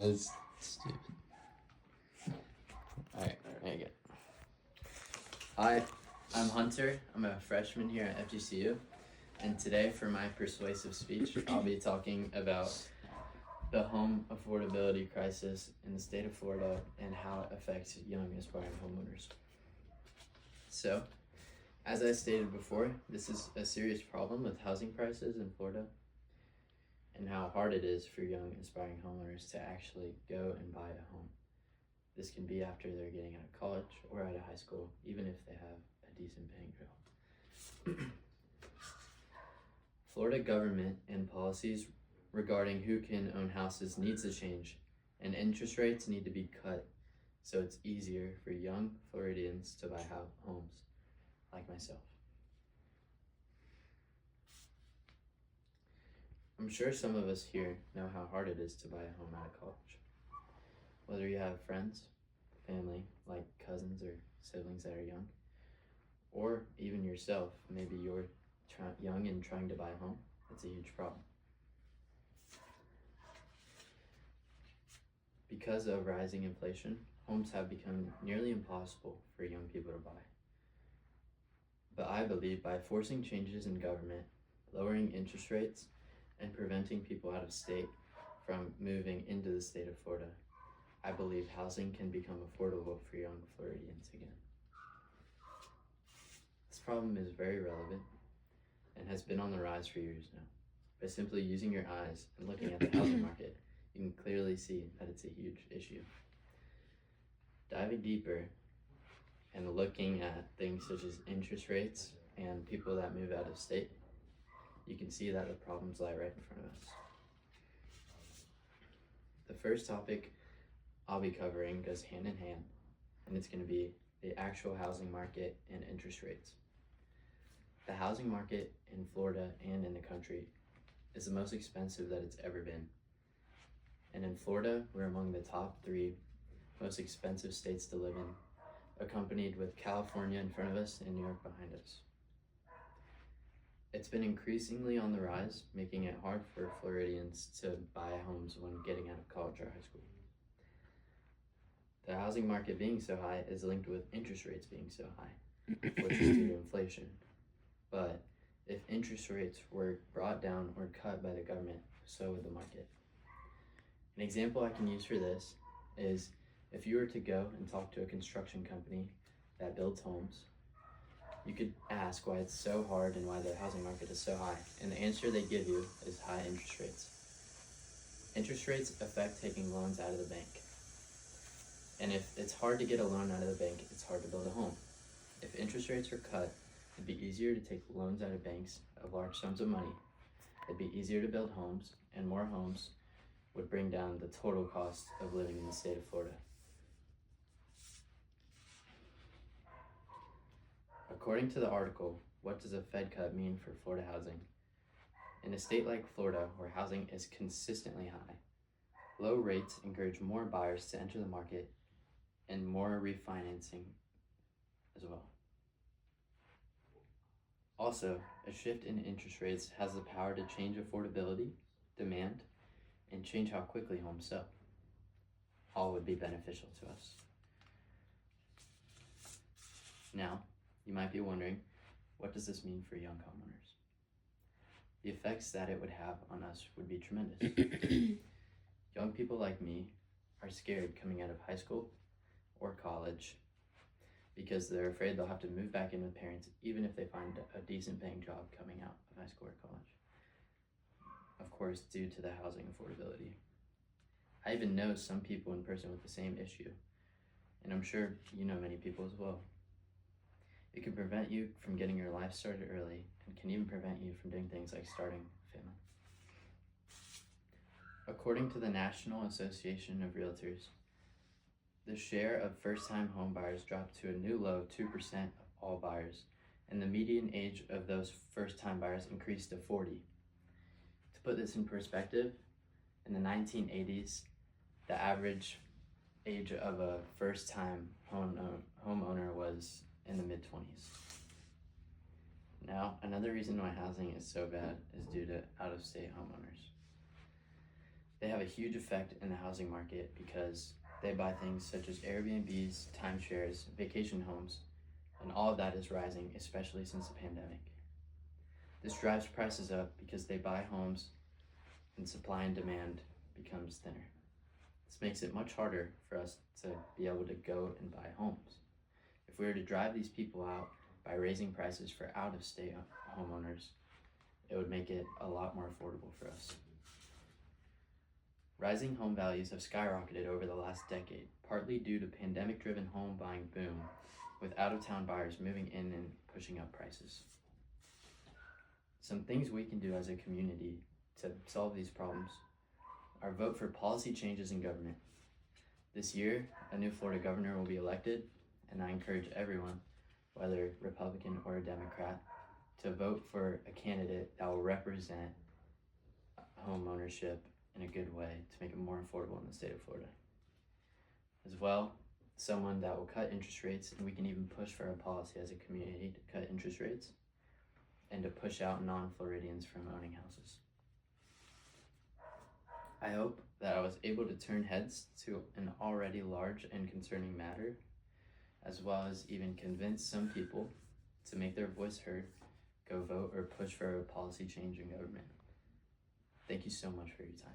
That's stupid. Alright, there you go. Hi, I'm Hunter. I'm a freshman here at FGCU, and today for my persuasive speech, I'll be talking about the home affordability crisis in the state of Florida and how it affects young aspiring homeowners. So, as I stated before, this is a serious problem with housing prices in Florida and how hard it is for young aspiring homeowners to actually go and buy a home. This can be after they're getting out of college or out of high school, even if they have a decent paying job. Florida government and policies regarding who can own houses needs to change, and interest rates need to be cut so it's easier for young Floridians to buy homes like myself. I'm sure some of us here know how hard it is to buy a home out of college. Whether you have friends, family, like cousins or siblings that are young, or even yourself, maybe you're young and trying to buy a home, it's a huge problem. Because of rising inflation, homes have become nearly impossible for young people to buy. But I believe by forcing changes in government, lowering interest rates, and preventing people out of state from moving into the state of Florida, I believe housing can become affordable for young Floridians again. This problem is very relevant and has been on the rise for years now. By simply using your eyes and looking at the housing market, you can clearly see that it's a huge issue. Diving deeper and looking at things such as interest rates and people that move out of state, you can see that the problems lie right in front of us. The first topic I'll be covering goes hand in hand, and it's going to be the actual housing market and interest rates. The housing market in Florida and in the country is the most expensive that it's ever been. And in Florida, we're among the top 3 most expensive states to live in, accompanied with California in front of us and New York behind us. It's been increasingly on the rise, making it hard for Floridians to buy homes when getting out of college or high school. The housing market being so high is linked with interest rates being so high, which is due to inflation. But if interest rates were brought down or cut by the government, so would the market. An example I can use for this is if you were to go and talk to a construction company that builds homes, you could ask why it's so hard and why the housing market is so high, and the answer they give you is high interest rates. Interest rates affect taking loans out of the bank. And if it's hard to get a loan out of the bank, it's hard to build a home. If interest rates are cut, it'd be easier to take loans out of banks of large sums of money. It'd be easier to build homes, and more homes would bring down the total cost of living in the state of Florida. According to the article, what does a Fed cut mean for Florida housing? In a state like Florida, where housing is consistently high, low rates encourage more buyers to enter the market and more refinancing as well. Also, a shift in interest rates has the power to change affordability, demand, and change how quickly homes sell. All would be beneficial to us. Now, you might be wondering, what does this mean for young homeowners? The effects that it would have on us would be tremendous. Young people like me are scared coming out of high school or college because they're afraid they'll have to move back in with parents even if they find a decent paying job coming out of high school or college. Of course, due to the housing affordability. I even know some people in person with the same issue, and I'm sure you know many people as well. It can prevent you from getting your life started early and can even prevent you from doing things like starting a family. According to the National Association of Realtors, the share of first-time home buyers dropped to a new low 2% of all buyers, and the median age of those first-time buyers increased to 40. To put this in perspective, in the 1980s, the average age of a first-time homeowner was in the mid-20s. Now, another reason why housing is so bad is due to out-of-state homeowners. They have a huge effect in the housing market because they buy things such as Airbnbs, timeshares, vacation homes, and all of that is rising, especially since the pandemic. This drives prices up because they buy homes and supply and demand becomes thinner. This makes it much harder for us to be able to go and buy homes. If we were to drive these people out by raising prices for out-of-state homeowners, it would make it a lot more affordable for us. Rising home values have skyrocketed over the last decade, partly due to pandemic-driven home buying boom, with out-of-town buyers moving in and pushing up prices. Some things we can do as a community to solve these problems are vote for policy changes in government. This year, a new Florida governor will be elected, and I encourage everyone, whether Republican or a Democrat, to vote for a candidate that will represent home ownership in a good way to make it more affordable in the state of Florida. As well, someone that will cut interest rates, and we can even push for a policy as a community to cut interest rates and to push out non-Floridians from owning houses. I hope that I was able to turn heads to an already large and concerning matter, as well as even convince some people to make their voice heard, go vote, or push for a policy change in government. Thank you so much for your time.